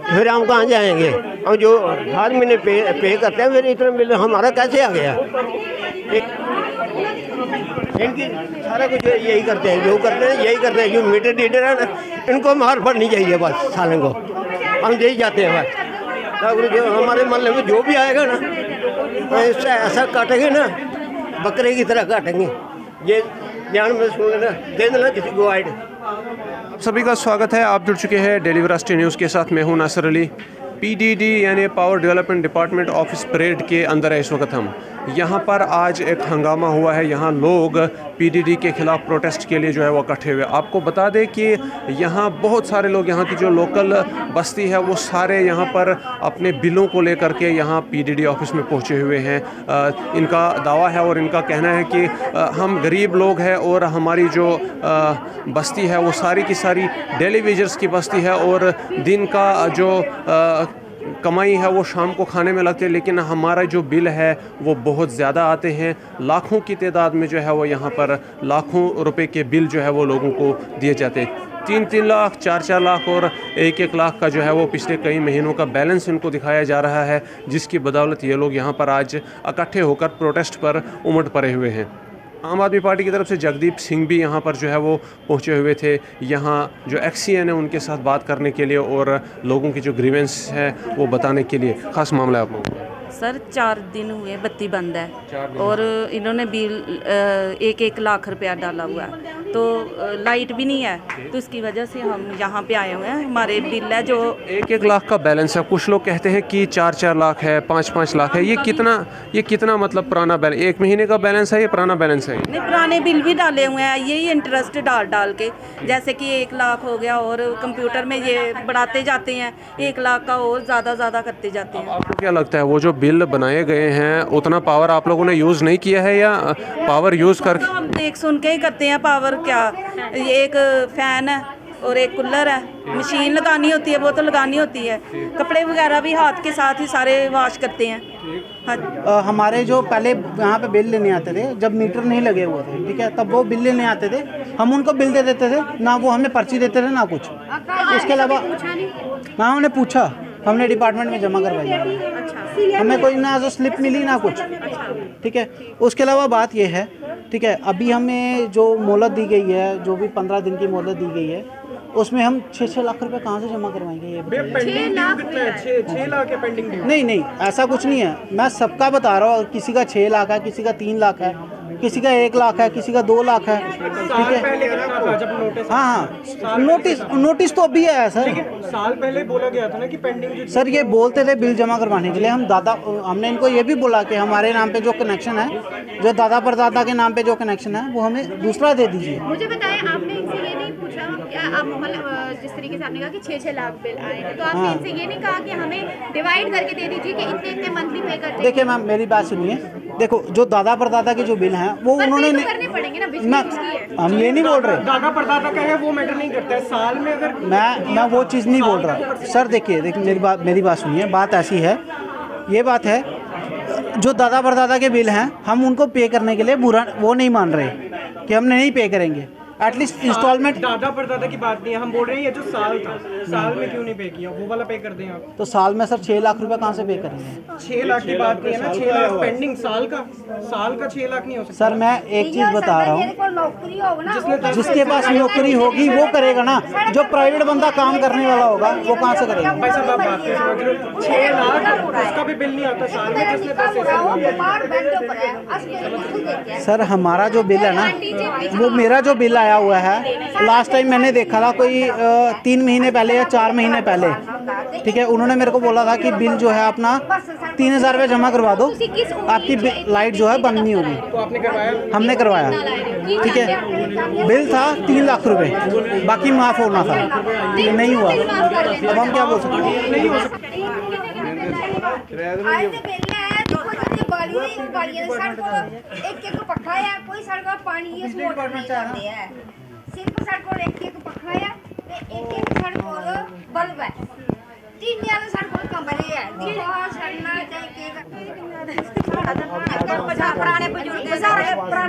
फिर हम कहाँ जाएंगे? हम जो हर महीने पे करते हैं, फिर इतना बिल हमारा कैसे आ गया? इनकी सारा कुछ यही करते हैं, जो करते हैं यही करते हैं। जो मीटर रीडर है ना, इनको मार पड़नी चाहिए बस सालों को। हम यही जाते हैं बस। तब जो हमारे मोहल्ले में जो भी आएगा ना, इससे ऐसा काटेंगे ना, बकरे की तरह काटेंगे। ये ध्यान में सुन लेना, दे देना किसी को गाइड। सभी का स्वागत है। आप जुड़ चुके हैं डेली वेरासिटी न्यूज़ के साथ। मैं हूं नासिर अली। पीडीडी यानी power development department office parade के अंदर है इस वक्त हम। यहाँ पर आज एक हंगामा हुआ है। यहाँ लोग पीडीडी के ख़िलाफ़ प्रोटेस्ट के लिए जो है वो इकट्ठे हुए। आपको बता दें कि यहाँ बहुत सारे लोग, यहाँ की जो लोकल बस्ती है वो सारे यहाँ पर अपने बिलों को लेकर के यहाँ पीडीडी ऑफिस में पहुँचे हुए हैं। इनका दावा है और इनका कहना है कि हम गरीब लोग हैं और हमारी जो बस्ती है वो सारी की सारी डेली वेजर्स की बस्ती है और दिन का जो कमाई है वो शाम को खाने में लगती है, लेकिन हमारा जो बिल है वो बहुत ज़्यादा आते हैं। लाखों की तादाद में जो है वो यहाँ पर लाखों रुपए के बिल जो है वो लोगों को दिए जाते हैं। 3-3 लाख, 4-4 लाख और 1-1 लाख का जो है वो पिछले कई महीनों का बैलेंस इनको दिखाया जा रहा है, जिसकी बदौलत ये लोग यहाँ पर आज इकट्ठे होकर प्रोटेस्ट पर उमड़ पड़े हुए हैं। आम आदमी पार्टी की तरफ से जगदीप सिंह भी यहाँ पर जो है वो पहुँचे हुए थे। यहाँ जो एक्सीएन है उनके साथ बात करने के लिए और लोगों की जो ग्रीवेंस है वो बताने के लिए। ख़ास मामला आप लोगों का सर 4 दिन हुए बत्ती बंद है और इन्होंने बिल 1-1 लाख रुपया डाला हुआ है, तो लाइट भी नहीं है, तो इसकी वजह से हम यहाँ पे आए हुए हैं। हमारे बिल है जो 1-1 लाख का बैलेंस है। कुछ लोग कहते हैं कि 4-4 लाख है, 5-5 लाख है। ये कितना मतलब पुराना बैलेंस, 1 महीने का बैलेंस है या पुराना बैलेंस है? नहीं, पुराने बिल भी डाले हुए हैं, यही इंटरेस्ट डाल के, जैसे कि 1 लाख हो गया और कंप्यूटर में ये बढ़ाते जाते हैं 1 लाख का और ज़्यादा करते जाते हैं। आपको क्या लगता है वो जो बिल बनाए गए हैं उतना पावर आप लोगों ने यूज़ नहीं किया है या पावर यूज़ करके? हम देख सुन के ही करते हैं। पावर क्या, ये एक फ़ैन है और एक कूलर है, मशीन लगानी होती है वो तो लगानी होती है, कपड़े वगैरह भी हाथ के साथ ही सारे वॉश करते हैं। हाँ, हमारे जो पहले यहाँ पे बिल लेने आते थे, जब मीटर नहीं लगे हुए थे, ठीक है, तब वो बिल लेने आते थे, हम उनको बिल दे देते थे, ना वो हमें पर्ची देते थे ना कुछ। उसके अलावा ना उन्हें पूछा, हमने डिपार्टमेंट में जमा करवाई, हमें कोई ना जो स्लिप मिली ना कुछ, ठीक है। उसके अलावा बात यह है, ठीक है, अभी हमें जो मोहलत दी गई है, जो भी 15 दिन की मोहलत दी गई है, उसमें हम 6-6 लाख रुपए कहाँ से जमा करवाएंगे? ये 6 लाख है पेंडिंग। नहीं, ऐसा कुछ नहीं है। मैं सबका बता रहा हूँ, किसी का 6 लाख है, किसी का 3 लाख है, किसी का 1 लाख है, किसी का 2 लाख है, ठीक है। हाँ, नोटिस तो अभी आया सर। साल पहले बोला गया था ना कि पेंडिंग। सर ये बोलते थे बिल जमा करवाने के लिए, हमने इनको ये भी बोला कि हमारे नाम पे जो कनेक्शन है, जो दादा परदादा के नाम पे जो कनेक्शन है, वो हमें दूसरा दे दीजिए। मुझे बताएं, आपने इनसे ये नहीं पूछा, आप मतलब जिस तरीके से आपने कहा कि 6-6 लाख बिल आए हैं, तो आपने इनसे ये नहीं कहा कि हमें डिवाइड करके दे दीजिए कि इतने मंथली पे करते? देखिए मैम, मेरी बात सुनिए। देखो, जो दादा परदादा के जो बिल हैं वो उन्होंने करने पड़ेंगे ना, हम ये नहीं बोल रहे दादा परदादा का है वो मैटर नहीं करता है। साल में अगर मैं वो चीज़ नहीं बोल रहा सर। देखिए मेरी बात सुनिए। बात ऐसी है, ये बात है, जो दादा परदादा के बिल हैं हम उनको पे करने के लिए बुरा वो नहीं मान रहे कि हमने नहीं पे करेंगे। एटलीस्ट इंस्टॉलमेंट दादा परदादा की बात नहीं है, हम बोल रहे हैं ये जो साल था, साल में क्यों नहीं पे किया, वो वाला पे कर दें आप। तो साल में सर 6 लाख रुपए कहाँ से पे करेंगे? 6 लाख की बात नहीं है ना, 6 लाख पेंडिंग साल का 6 लाख नहीं हो सकता। सर मैं एक चीज़ बता रहा हूँ, जिसके पास नौकरी होगी वो करेगा ना। जो प्राइवेट बंदा काम करने वाला होगा वो कहाँ से करेगा? भाई साहब आप बात नहीं समझ रहे। 6 लाख उसका भी बिल नहीं आता साल में, जिसने पैसे। सर हमारा जो बिल है ना, वो मेरा जो बिल आया हुआ है, लास्ट टाइम मैंने देखा था कोई 3 महीने पहले या 4 महीने पहले, ठीक है, उन्होंने मेरे को बोला था कि बिल जो है अपना 3000 रुपये जमा करवा दो, आपकी लाइट जो है बंद नहीं होगी। तो आपने करवाया? हमने करवाया, ठीक है। बिल था 3 लाख रुपए, बाकी माफ़ होना था, नहीं हुआ। अब हम क्या बोल सकते हैं? नहीं हो सकता। एक पक्का है, कोई सड़क पानी है, सिर्फ सड़क एक पक्का है, एक सड़क और बल्ब है, 3 सड़क कंपनी है। पुराने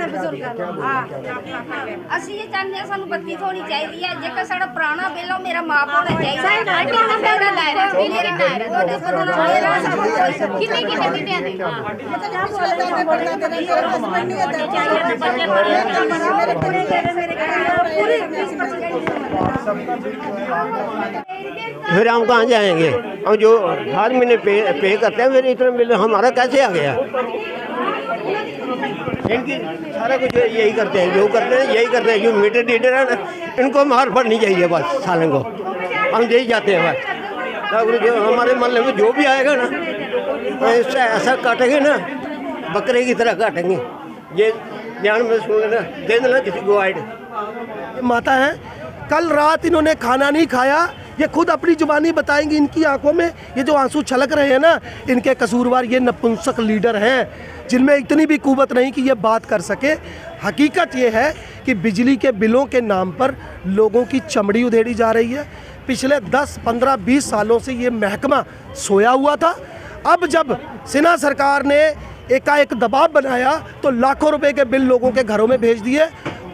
बुजुर्ग ਅਸੀਂ ਇਹ ਚਾਹੁੰਦੇ ਹਾਂ ਸਾਨੂੰ ਬੱਤੀ ਥੋੜੀ ਚਾਹੀਦੀ ਹੈ। ਜੇਕਰ ਸਾਡਾ ਪੁਰਾਣਾ ਬਿੱਲ ਉਹ ਮੇਰਾ ਮਾਫ ਹੋਣਾ ਚਾਹੀਦਾ ਹੈ। फिर हम कहाँ जाएंगे? हम जो हर महीने पे करते हैं, फिर इतना बिल हमारा कैसे आ गया? इनकी सारा कुछ यही करते हैं, जो करते हैं यही करते हैं। जो मीटर रीडर है ना, इनको मार पड़नी चाहिए बस सालों को। हम यही जाते हैं बस। जो हमारे मोहल्ले में जो भी आएगा ना, इससे ऐसा काटेंगे ना, बकरे की तरह काटेंगे। ये ध्यान में सुन लेना, दे देना किसी को आइड। माता है, कल रात इन्होंने खाना नहीं खाया, ये खुद अपनी जुबानी बताएंगी। इनकी आंखों में ये जो आंसू छलक रहे हैं ना, इनके कसूरवार ये नपुंसक लीडर हैं जिनमें इतनी भी कुव्वत नहीं कि ये बात कर सके। हकीकत ये है कि बिजली के बिलों के नाम पर लोगों की चमड़ी उधेड़ी जा रही है। पिछले 10, 15, 20 सालों से ये महकमा सोया हुआ था। अब जब सिन्हा सरकार ने एकाएक दबाव बनाया तो लाखों रुपए के बिल लोगों के घरों में भेज दिए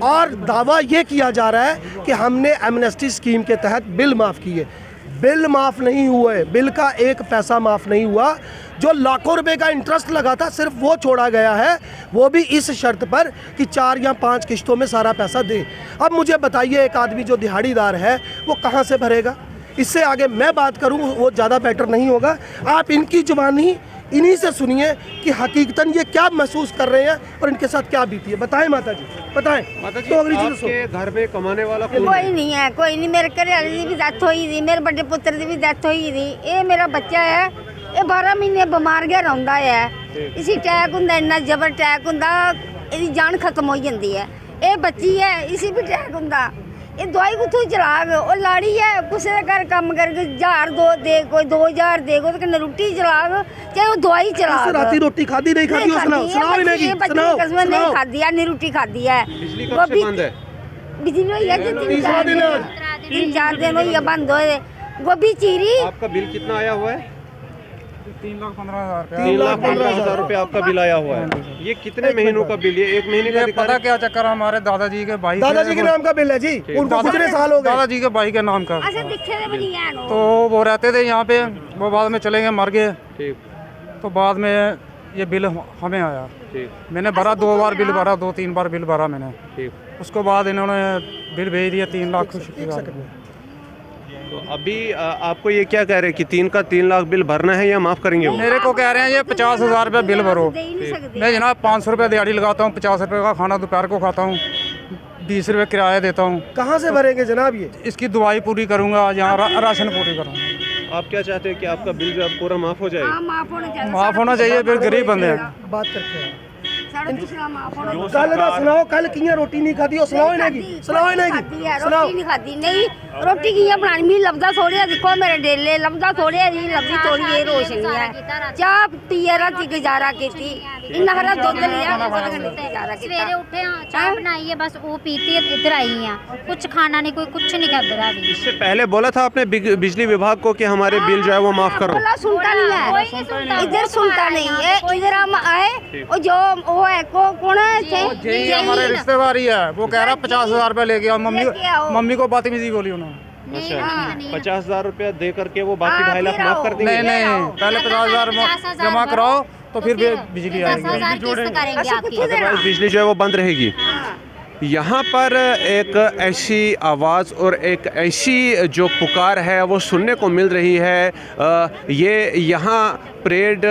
और दावा ये किया जा रहा है कि हमने एमनेस्टी स्कीम के तहत बिल माफ़ किए। बिल माफ़ नहीं हुए, बिल का एक पैसा माफ़ नहीं हुआ। जो लाखों रुपए का इंटरेस्ट लगा था सिर्फ वो छोड़ा गया है, वो भी इस शर्त पर कि 4 या 5 किश्तों में सारा पैसा दे। अब मुझे बताइए, एक आदमी जो दिहाड़ीदार है वो कहाँ से भरेगा? इससे आगे मैं बात करूँ वो ज़्यादा बेटर नहीं होगा। आप इनकी जुबानी इन्हीं से सुनिए कि हकीकतन ये क्या महसूस कर रहे हैं और इनके साथ क्या बीती है। बताएं माता जी, बताएं। माता जी, तो अंग्रेजी में आपके घर में कमाने वाला कौन है? कोई नहीं है, कोई नहीं। मेरे घर वाले की भी डेथ हुई थी, मेरे बड़े पुत्र की भी डेथ हुई थी। ये मेरा बच्चा है, ये 12 महीने बीमार गया रहा है। इसी अटैक होंदा, इन्ना जबर अटैक होंदा, इसकी जान खत्म हो जाती है। ये बच्ची है, इसी भी अटैक होंदा। ये दवाई कुत्थों चलाग? वो लाड़ी है, किसी का घर कम करके 1000 दो दे, कोई 2000 दे, कोई कन्ने रोटी चलाग, चाहे वो दवाई चलाग। राती रोटी खादी नहीं खादी? सुनाओ, सुनाओ इन्हें की, सुनाओ। नहीं खादी है, नहीं रोटी खादी है। बिजली कब से बंद है? बिजली हुई है 3-4 दिन हुई है बंद हुए। गोभी चीरी। आपका बिल कितना आया हुआ है? 3,15,000 3,15,000 रुपये आपका बिल आया हुआ है। ये कितने महीनों का बिल? ये 1 महीने का दिखा पता रहा क्या चक्कर? हमारे दादाजी के भाई, दादाजी के नाम का बिल है जी, उनको कितने साल हो गए? दादाजी के भाई के नाम का। अच्छा दिखे भी नहीं है। तो वो रहते थे यहाँ पे, वो बाद में चले गए, मर गए। ठीक, तो बाद में ये बिल हमें आया। ठीक, मैंने भरा, 2 बार बिल भरा, 2-3 बार बिल भरा मैंने। ठीक। उसके बाद इन्होंने बिल भेज दिया 3 लाख। तो अभी आपको ये क्या कह रहे हैं कि 3 लाख बिल भरना है या माफ़ करेंगे वो? मेरे को कह रहे हैं ये 50,000 रुपये बिल भरो। मैं जनाब 500 रुपये दिहाड़ी लगाता हूँ, 50 रुपये का खाना दोपहर को खाता हूँ, 20 रुपये किराया देता हूँ। कहाँ से भरेंगे जनाब ये? इसकी दवाई पूरी करूँगा, यहाँ राशन पूरी करूँगा। आप क्या चाहते हैं कि आपका बिल जो अब पूरा माफ़ हो जाए? माफ होना चाहिए, फिर गरीब बंदे हैं। बात करते हैं। माफ होना कल दा सुनाओ, कल कियां रोटी नहीं खादी? सुनाओ इन्हें की, सुनाओ इन्हें की, सुनाओ। रोटी नहीं खादी। नहीं रोटी कियां बनानी? मी लभदा थोड़े, देखो मेरे डेले लभदा थोड़े, नहीं लभदी थोड़ी ये रोशनी है। चाह पिए राती गुजारा कीती, इन्ना हरा दूध लिया, गुजारा कीता। सवेरे उठे चाय बनाई है, बस वो पीती इधर आई हैं, कुछ खाना नहीं, कोई कुछ नहीं कर रहा। इससे पहले बोला था आपने बिजली विभाग को कि हमारे बिल जो है वो माफ़ करो? सुनता नहीं है, इधर सुनता नहीं है। इधर हम आए, वो जो वो है कौन है, हमारे रिश्तेदार ही है, वो कह रहा 50,000 रुपये ले गया। मम्मी को बदतमीजी बोली उन्होंने। अच्छा, 50,000 रुपया दे करके वो बाकी 2.5 लाख माफ़ कर देंगे? नहीं, पहले 50,000 जमा कराओ तो फिर बिजली आएगी। अदरवाइज बिजली जो है वो बंद रहेगी। यहाँ पर एक ऐसी आवाज़ और एक ऐसी जो पुकार है वो सुनने को मिल रही है। ये यहाँ परेड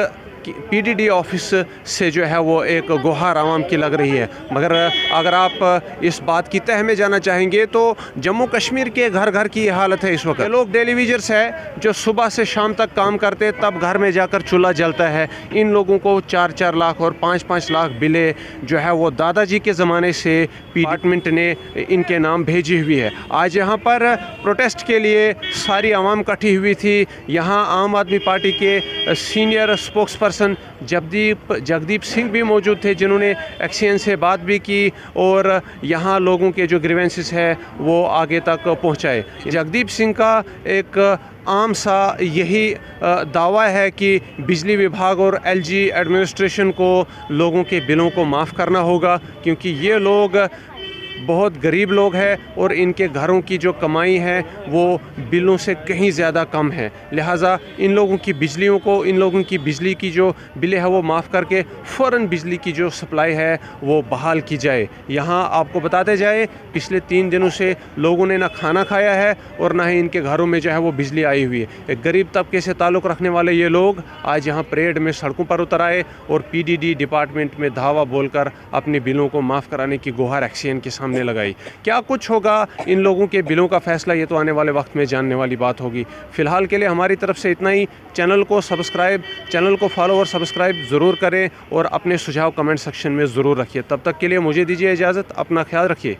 PDD ऑफिस से जो है वो एक गुहार आवाम की लग रही है। मगर अगर आप इस बात की तह में जाना चाहेंगे तो जम्मू कश्मीर के घर घर की ये हालत है इस वक्त। लोग डेली वेजर्स है जो सुबह से शाम तक काम करते, तब घर में जाकर चूल्हा जलता है। इन लोगों को 4-4 लाख और 5-5 लाख बिलें जो है वो दादाजी के ज़माने से डिपार्टमेंट ने इनके नाम भेजी हुई है। आज यहाँ पर प्रोटेस्ट के लिए सारी आवाम इकट्ठी हुई थी। यहाँ आम आदमी पार्टी के senior spokes person Jagdeep Singh भी मौजूद थे, जिन्होंने एक्सीएन से बात भी की और यहाँ लोगों के जो ग्रीवेंसेस है वो आगे तक पहुँचाए। जगदीप सिंह का एक आम सा यही दावा है कि बिजली विभाग और LG एडमिनिस्ट्रेशन को लोगों के बिलों को माफ़ करना होगा, क्योंकि ये लोग बहुत गरीब लोग हैं और इनके घरों की जो कमाई है वो बिलों से कहीं ज़्यादा कम है। लिहाजा इन लोगों की बिजली की जो बिलें है वो माफ़ करके फ़ौरन बिजली की जो सप्लाई है वो बहाल की जाए। यहाँ आपको बताते जाए, पिछले 3 दिनों से लोगों ने ना खाना खाया है और ना ही इनके घरों में जो है वो बिजली आई हुई है। एक गरीब तबके से ताल्लुक़ रखने वाले ये लोग आज यहाँ परेड में सड़कों पर उतर आए और PDD डिपार्टमेंट में धावा बोलकर अपने बिलों को माफ़ कराने की गुहार एक्शन के सामने लगाई। क्या कुछ होगा इन लोगों के बिलों का फ़ैसला, ये तो आने वाले वक्त में जानने वाली बात होगी। फ़िलहाल के लिए हमारी तरफ से इतना ही। चैनल को फॉलो और सब्सक्राइब ज़रूर करें और अपने सुझाव कमेंट सेक्शन में ज़रूर रखिए। तब तक के लिए मुझे दीजिए इजाज़त। अपना ख्याल रखिए।